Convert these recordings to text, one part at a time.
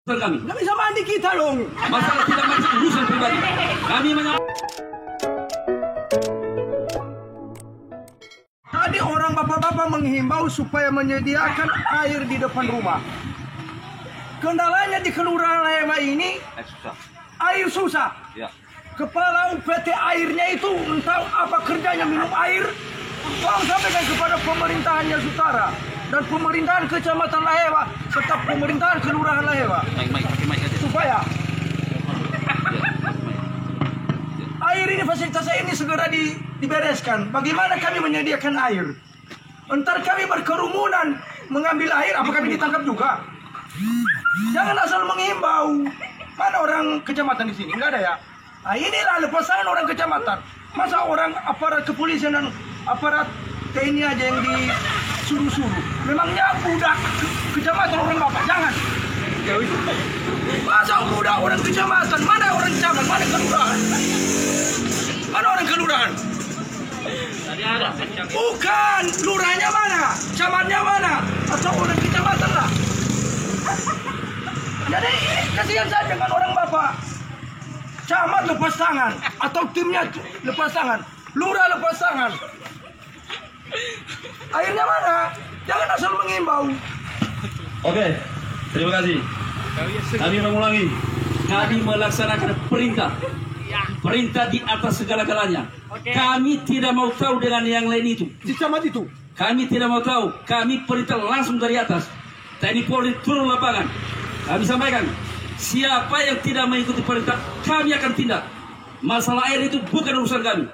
kami. Nggak bisa mandi kita dong. Masalah tidak mandi urusan pribadi. Kami Tadi orang bapak-bapak menghimbau supaya menyediakan air di depan rumah. Kendalanya di Kelurahan Laheba ini air susah. Ya. Kepala UPT airnya itu entah apa kerjanya minum air. Tolong sampaikan kepada pemerintahannya Utara dan pemerintahan Kecamatan Laheba serta pemerintahan Kelurahan Laheba supaya air ini, fasilitas ini segera dibereskan. Bagaimana kami menyediakan air? Entar kami berkerumunan mengambil air, apa kami ditangkap juga? Jangan asal menghimbau. Mana orang kecamatan di sini? Enggak ada ya? Nah, inilah lepas tangan orang kecamatan. Masa orang aparat kepolisian dan aparat TNI aja yang disuruh-suruh? Memangnya budak kecamatan orang bapak? Jangan. Masa budak orang kecamatan? Mana orang kecamatan? Mana kelurahan? Mana orang kelurahan? Bukan, lurahnya mana? Camatnya mana? Atau orang kecamatan lah? Jadi kasihan saja dengan orang bapak. Camat lepas tangan atau timnya lepas tangan, lurah lepas tangan. Airnya mana? Jangan asal mengimbau. Oke, terima kasih. Kami mengulangi, kami melaksanakan perintah. Perintah di atas segala-galanya. Kami tidak mau tahu dengan yang lain itu. Di camat itu? Kami tidak mau tahu. Kami perintah langsung dari atas. TNI Polri turun lapangan. Kami sampaikan, siapa yang tidak mengikuti perintah, kami akan tindak. Masalah air itu bukan urusan kami.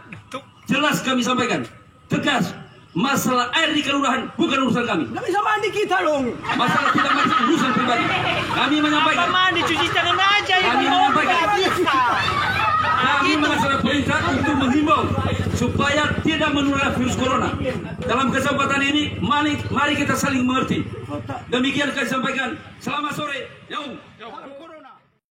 Jelas kami sampaikan, tegas. Masalah air di kelurahan bukan urusan kami. Nggak bisa mandi kita dong. Masalah tidak mandi urusan pribadi. Kami menyampaikan. Apa mandi, cuci tangan aja. Kami menyampaikan. Kami melaksanakan perintah untuk menghimbau supaya tidak menular virus corona. Dalam kesempatan ini, mari kita saling mengerti. Demikian kami sampaikan. Selamat sore. Yo.